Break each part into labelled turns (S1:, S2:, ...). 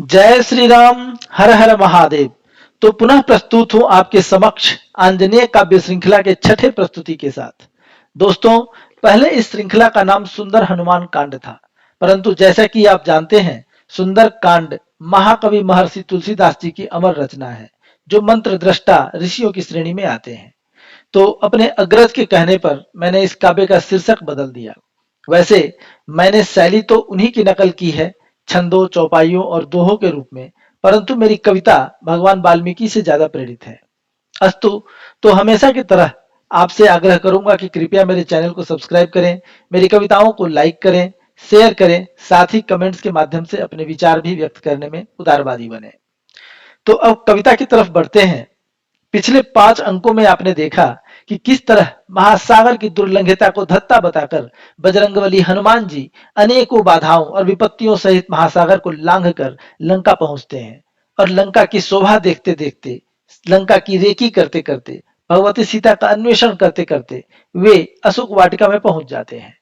S1: जय श्री राम। हर हर महादेव। तो पुनः प्रस्तुत हूं आपके समक्ष आंजनेय काव्य श्रृंखला के छठे प्रस्तुति के साथ। दोस्तों, पहले इस श्रृंखला का नाम सुंदर हनुमान कांड था, परंतु जैसा कि आप जानते हैं, सुंदर कांड महाकवि महर्षि तुलसीदास जी की अमर रचना है, जो मंत्र दृष्टा ऋषियों की श्रेणी में आते हैं। तो अपने अग्रज के कहने पर मैंने इस काव्य का शीर्षक बदल दिया। वैसे मैंने शैली तो उन्हीं की नकल की है, छंदों, चौपाइयों और दोहों के रूप में, परंतु मेरी कविता भगवान वाल्मीकि से ज्यादा प्रेरित है। अस्तु, तो हमेशा की तरह आपसे आग्रह करूंगा कि कृपया मेरे चैनल को सब्सक्राइब करें, मेरी कविताओं को लाइक करें, शेयर करें, साथ ही कमेंट्स के माध्यम से अपने विचार भी व्यक्त करने में उदारवादी बने। तो अब कविता की तरफ बढ़ते हैं। पिछले 5 अंकों में आपने देखा कि किस तरह महासागर की दुर्लंघता को धत्ता बताकर बजरंगबली हनुमान जी अनेकों बाधाओं और विपत्तियों सहित महासागर को लांघकर लंका पहुंचते हैं और लंका की शोभा देखते देखते, लंका की रेकी करते करते, भगवती सीता का अन्वेषण करते करते वे अशोक वाटिका में पहुंच जाते हैं।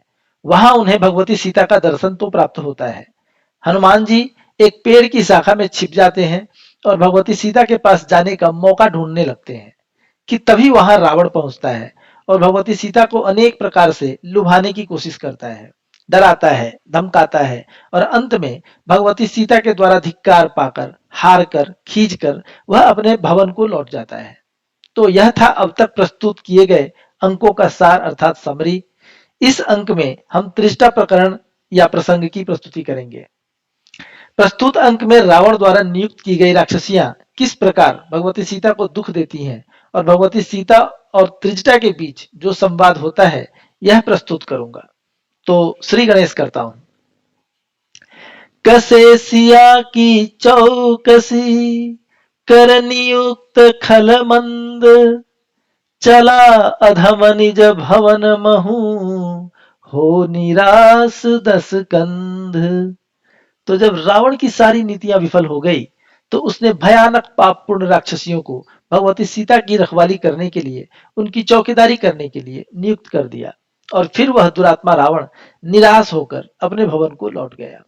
S1: वहां उन्हें भगवती सीता का दर्शन तो प्राप्त होता है। हनुमान जी एक पेड़ की शाखा में छिप जाते हैं और भगवती सीता के पास जाने का मौका ढूंढने लगते हैं कि तभी वहां रावण पहुंचता है और भगवती सीता को अनेक प्रकार से लुभाने की कोशिश करता है, डराता है, धमकाता है और अंत में भगवती सीता के द्वारा धिक्कार पाकर, हार कर, खींच कर वह अपने भवन को लौट जाता है। तो यह था अब तक प्रस्तुत किए गए अंकों का सार अर्थात समरी। इस अंक में हम त्रिष्टा प्रकरण या प्रसंग की प्रस्तुति करेंगे। प्रस्तुत अंक में रावण द्वारा नियुक्त की गई राक्षसियां किस प्रकार भगवती सीता को दुख देती हैं और भगवती सीता और त्रिजटा के बीच जो संवाद होता है, यह प्रस्तुत करूंगा। तो श्री गणेश करता हूं। कसे सिया की चौकसी, कर नियुक्त खल मंद, चला अधम निज भवन महू, हो निराश 10 कंध। तो जब रावण की सारी नीतियां विफल हो गई, तो उसने भयानक पापपूर्ण राक्षसियों को भगवती सीता की रखवाली करने के लिए, उनकी चौकीदारी करने के लिए नियुक्त कर दिया और फिर वह दुरात्मा रावण निराश होकर अपने भवन को लौट गया।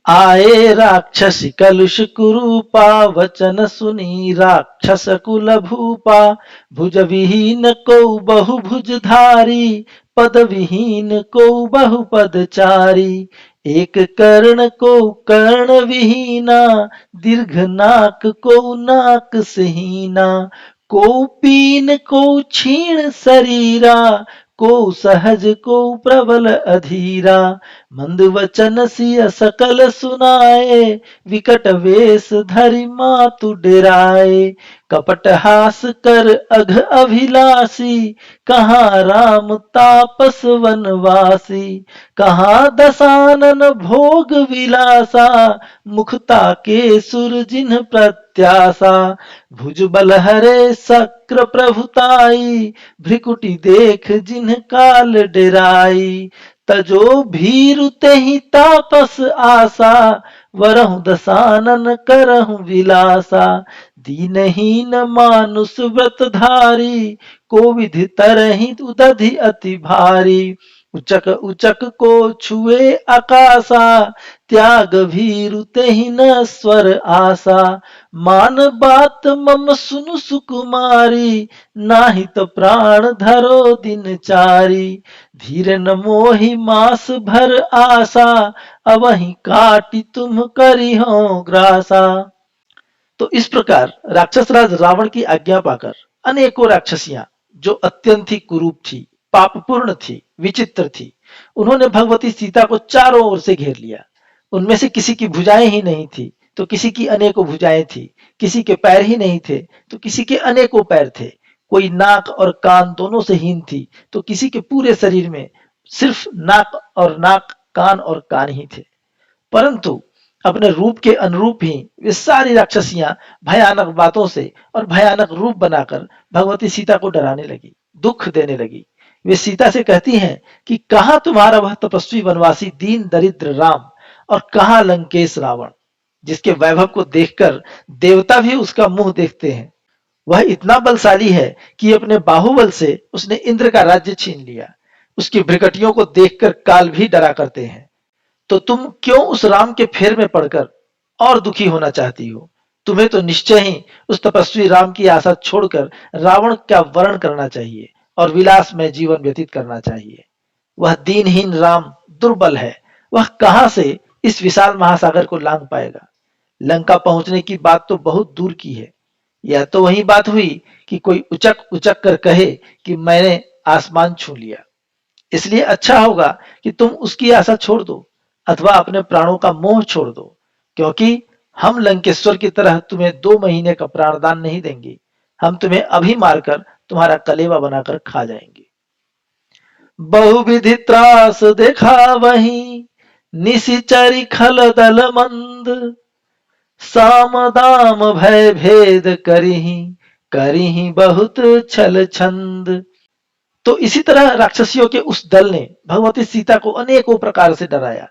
S1: आए राक्षसी कलुष कुरूपा, वचन सुनी राक्षस कुल भूपा, भुज विहीन को बहुभुजधारी, पद विहीन को बहुपदचारी, एक कर्ण को कर्ण विहीना, दीर्घ नाक को नाक सहीना, को पीन को क्षीण शरीरा, को सहज को प्रबल अधीरा, मंद वचन सिय सकल सुनाए, विकट वेश धरि मातु डेराए, कपट हास कर अघ अभिलाषी, कहाँ राम तापस वनवासी, कहाँ दशानन भोग विलासा, मुखता के सुर जिन्ह प्रत्याशा, भुज बल हरे शक्र प्रभुताई, भ्रिकुटी देख जिन्ह काल डेराई, तजो भीरु तेहि तापस आशा, वरहु दशानन करहु विलासा, दीनहीन मानुष व्रतधारी, को विधि तरहि उदधि अति भारी, उचक उचक को छुए आकाशा, त्याग भीरु तेहि न स्वर आशा, मान बात मम सुनु सुकुमारी, नाही तो प्राण धरो दिन चारी, धीर न मोहि मास भर आशा, अवहि काटि तुम करी हो ग्रासा। तो इस प्रकार राक्षसराज रावण की आज्ञा पाकर अनेकों राक्षसियां, जो अत्यंत ही कुरूप थी, पापपूर्ण थी, विचित्र थी, उन्होंने भगवती सीता को चारों ओर से घेर लिया। उनमें से किसी की भुजाएं ही नहीं थी तो किसी की अनेकों भुजाएं थी, किसी के पैर ही नहीं थे तो किसी के अनेकों पैर थे, कोई नाक और कान दोनों से हीन थी तो किसी के पूरे शरीर में सिर्फ नाक, कान और कान ही थे। परंतु अपने रूप के अनुरूप ही वे सारी राक्षसियां भयानक बातों से और भयानक रूप बनाकर भगवती सीता को डराने लगी, दुख देने लगी। वे सीता से कहती हैं कि कहाँ तुम्हारा वह तपस्वी वनवासी दीन दरिद्र राम और कहाँ लंकेश रावण, जिसके वैभव को देखकर देवता भी उसका मुंह देखते हैं। वह इतना बलशाली है कि अपने बाहुबल से उसने इंद्र का राज्य छीन लिया। उसकी भ्रिकटियों को देखकर काल भी डरा करते हैं। तो तुम क्यों उस राम के फेर में पड़कर और दुखी होना चाहती हो। तुम्हें तो निश्चय ही उस तपस्वी राम की आशा छोड़कर रावण का वर्ण करना चाहिए और विलास में जीवन व्यतीत करना चाहिए। वह दीनहीन राम दुर्बल है, वह कहां से इस विशाल महासागर को लांघ पाएगा। लंका पहुंचने की बात तो बहुत दूर की है। यह तो वही बात हुई कि कोई उचक उचक कर कहे कि मैंने आसमान छू लिया। इसलिए अच्छा होगा कि तुम उसकी आशा छोड़ दो अथवा अपने प्राणों का मोह छोड़ दो, क्योंकि हम लंकेश्वर की तरह तुम्हें 2 महीने का प्राणदान नहीं देंगे। हम तुम्हें अभी मारकर तुम्हारा कलेवा बनाकर खा जाएंगे। बहुविधि त्रास देखा वही, निशिचरी खल दल मंद, साम दाम भय भेद करिहि, करिहि बहुत छल छंद। तो इसी तरह राक्षसियों के उस दल ने भगवती सीता को अनेकों प्रकार से डराया,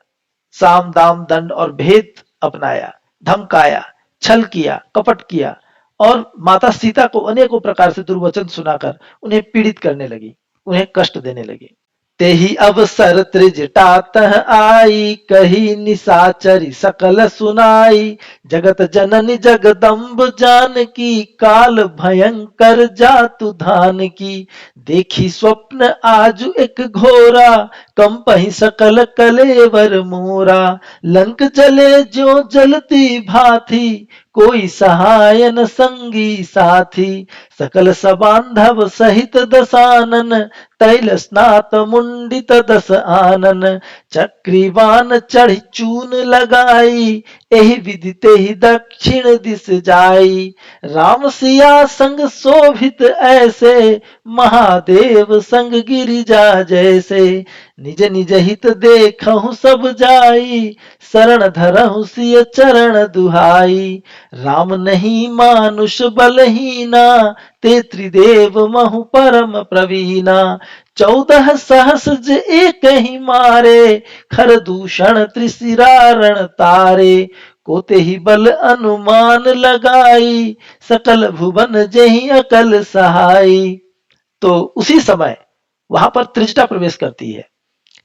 S1: साम दाम दंड और भेद अपनाया, धमकाया, छल किया, कपट किया और माता सीता को अनेकों प्रकार से दुर्वचन सुनाकर उन्हें पीड़ित करने लगी, उन्हें कष्ट देने लगी। तेहि अवसर त्रिजटा तह आई, कही निशाचरी सकल सुनाई, जगत जननी जगदम्ब जानकी, काल भयंकर जातु धान की, देखी स्वप्न आजु एक घोरा, कंपहि सकल कलेवर मोरा, लंक जले ज्यों जलती भांति, कोई सहाय न संगी साथी, सकल सबांधव सहित दसानन, तैल स्नात मुंडित दस आनन, चक्रीवान चढ़ चून लगाई, एहि विधि तेहि दक्षिण दिस जाई, राम सिया संग शोभित ऐसे, महादेव संग गिरिजा जैसे, निज निज हित देखहु सब जाई, शरण धरहु सिय चरण दुहाई, राम नहीं मानुष बलहीना, ते त्रिदेव महु परम प्रवीणा, 14 सहस्र एक ही मारे, खर दूषण त्रिशिरारण तारे, कोते ही बल अनुमान लगाई, सकल भुवन जहि अकल सहाई। तो उसी समय वहां पर त्रिजटा प्रवेश करती है।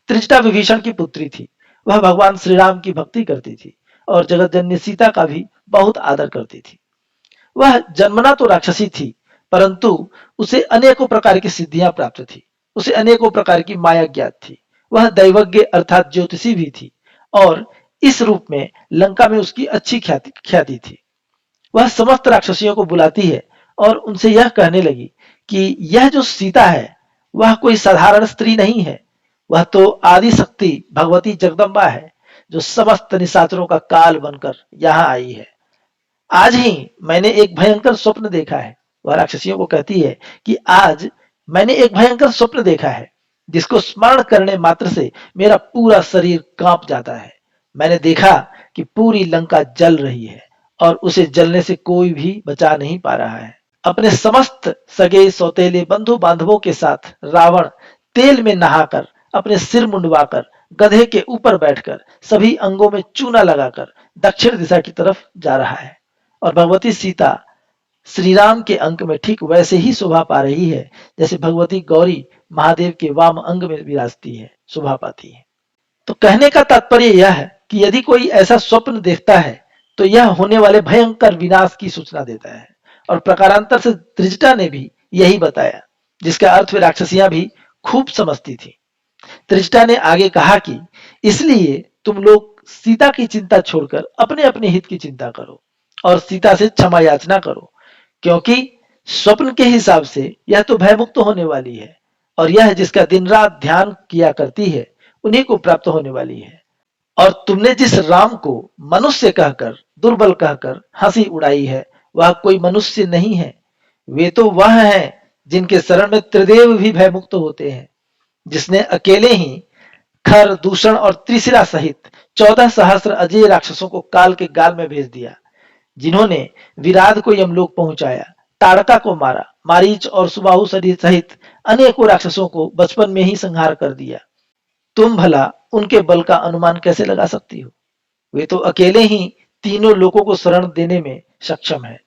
S1: त्रिजटा विभीषण की पुत्री थी। वह भगवान श्री राम की भक्ति करती थी और जगतजननी सीता का भी बहुत आदर करती थी। वह जन्मना तो राक्षसी थी, परंतु उसे अनेकों प्रकार की सिद्धियां प्राप्त थी, उसे अनेकों प्रकार की माया ज्ञात थी। वह दैवज्ञ अर्थात ज्योतिषी भी थी और इस रूप में लंका में उसकी अच्छी ख्याति थी। वह समस्त राक्षसियों को बुलाती है और उनसे यह कहने लगी कि यह जो सीता है वह कोई साधारण स्त्री नहीं है, वह तो आदि शक्ति भगवती जगदम्बा है, जो समस्त निशाचरों का काल बनकर यहाँ आई है। आज ही मैंने एक भयंकर स्वप्न देखा है। वह राक्षसियों को कहती है कि आज मैंने एक भयंकर स्वप्न देखा है, जिसको स्मरण करने मात्र से मेरा पूरा शरीर कांप जाता है। मैंने देखा कि पूरी लंका जल रही है और उसे जलने से कोई भी बचा नहीं पा रहा है। अपने समस्त सगे सौतेले बंधु बांधवों के साथ रावण तेल में नहाकर, अपने सिर मुंडवाकर, गधे के ऊपर बैठकर, सभी अंगों में चूना लगाकर दक्षिण दिशा की तरफ जा रहा है और भगवती सीता श्री राम के अंक में ठीक वैसे ही शोभा पा रही है जैसे भगवती गौरी महादेव के वाम अंग में विराजती है, शोभा पाती है। तो कहने का तात्पर्य यह है कि यदि कोई ऐसा स्वप्न देखता है तो यह होने वाले भयंकर विनाश की सूचना देता है। और प्रकारांतर से त्रिजटा ने भी यही बताया, जिसका अर्थ वे राक्षसियां भी खूब समझती थी। त्रिजटा ने आगे कहा कि इसलिए तुम लोग सीता की चिंता छोड़कर अपने अपने हित की चिंता करो और सीता से क्षमा याचना करो, क्योंकि स्वप्न के हिसाब से यह तो भयमुक्त होने वाली है और यह जिसका दिन रात ध्यान किया करती है उन्हीं को प्राप्त होने वाली है। और तुमने जिस राम को मनुष्य कहकर, दुर्बल कहकर हंसी उड़ाई है, वह कोई मनुष्य नहीं है। वे तो वह हैं जिनके शरण में त्रिदेव भी भयमुक्त होते हैं, जिसने अकेले ही खर, दूषण और त्रिशिरा सहित 14 सहस्र अजय राक्षसों को काल के गाल में भेज दिया, जिन्होंने विराध को यमलोक पहुंचाया, ताड़का को मारा, मारीच और सुबाहु सहित अनेकों राक्षसों को बचपन में ही संहार कर दिया। तुम भला उनके बल का अनुमान कैसे लगा सकती हो? वे तो अकेले ही तीनों लोगों को शरण देने में सक्षम है।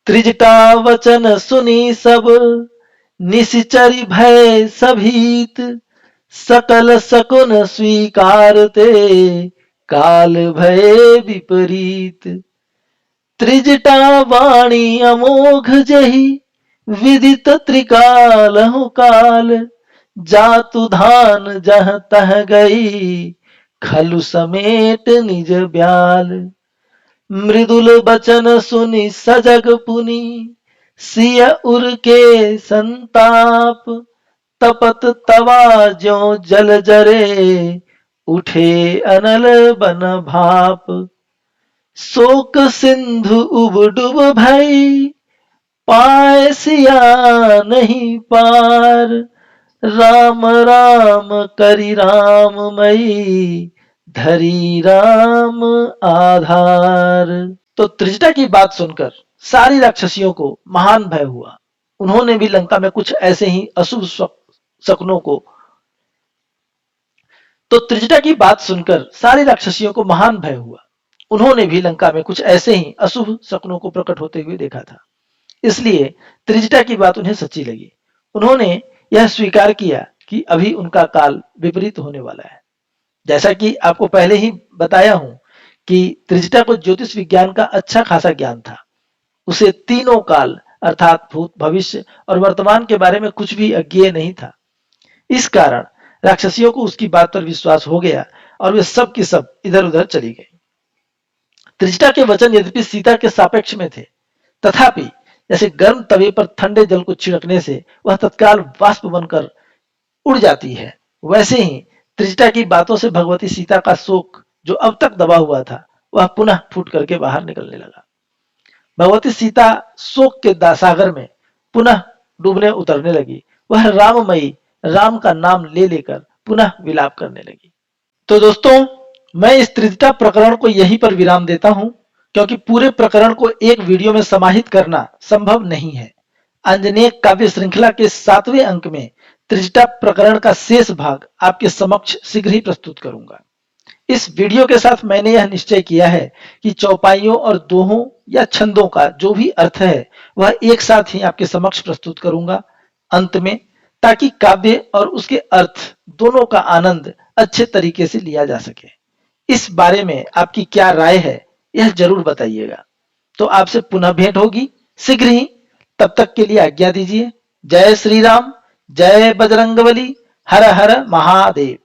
S1: त्रिजटा वचन सुनी सब, निशिचरी भय सभीत, सकल सकुन स्वीकारते, काल भये विपरीत। त्रिजटा वाणी अमोघ जही, विदित त्रिकालहु काल। जातु धान जह तह गई, खलु समेट निज ब्याल। मृदुल बचन सुनि सजग पुनि, सिय उर के संताप। तपत तवा ज्यों जल जरे, उठे अनल बन भाप। शोक सिंधु उब डूब भई, पाए सिया नहीं पार। राम राम करि राममयी, धरी राम आधार। तो त्रिजटा की बात सुनकर सारी राक्षसियों को महान भय हुआ। उन्होंने भी लंका में कुछ ऐसे ही अशुभ शकुनों को तो त्रिजटा की बात सुनकर सारी राक्षसियों को महान भय हुआ। उन्होंने भी लंका में कुछ ऐसे ही अशुभ शकुनों को प्रकट होते हुए देखा था। इसलिए त्रिजटा की बात उन्हें सच्ची लगी। उन्होंने यह स्वीकार किया कि अभी उनका काल विपरीत होने वाला है। जैसा कि आपको पहले ही बताया हूं कि त्रिजटा को ज्योतिष विज्ञान का अच्छा खासा ज्ञान था। उसे तीनों काल अर्थात भूत, भविष्य और वर्तमान के बारे में कुछ भी अज्ञेय नहीं था। इस कारण राक्षसियों को उसकी बात पर विश्वास हो गया और वे सब की सब इधर उधर चली गई। त्रिजटा के वचन यद्यपि सीता के सापेक्ष में थे, तथापि जैसे गर्म तवे पर ठंडे जल को छिड़कने से वह तत्काल वाष्प बनकर उड़ जाती है, वैसे ही त्रिजटा की बातों से भगवती सीता का शोक जो अब तक दबा हुआ था, वह पुनः फूट करके बाहर निकलने लगा। भगवती सीता शोक के सागर में पुनः डूबने उतरने लगी। वह राममयी राम का नाम ले लेकर पुनः विलाप करने लगी। तो दोस्तों, मैं इस त्रिजटा प्रकरण को यहीं पर विराम देता हूं, क्योंकि पूरे प्रकरण को एक वीडियो में समाहित करना संभव नहीं है। आंजनेय काव्य श्रृंखला के 7वें अंक में त्रिजटा प्रकरण का शेष भाग आपके समक्ष शीघ्र ही प्रस्तुत करूंगा। इस वीडियो के साथ मैंने यह निश्चय किया है कि चौपाइयों और दोहों या छंदों का जो भी अर्थ है वह एक साथ ही आपके समक्ष प्रस्तुत करूंगा अंत में, ताकि काव्य और उसके अर्थ दोनों का आनंद अच्छे तरीके से लिया जा सके। इस बारे में आपकी क्या राय है यह जरूर बताइएगा। तो आपसे पुनः भेंट होगी शीघ्र ही। तब तक के लिए आज्ञा दीजिए। जय श्री राम, जय बजरंगबली, हर हर महादेव।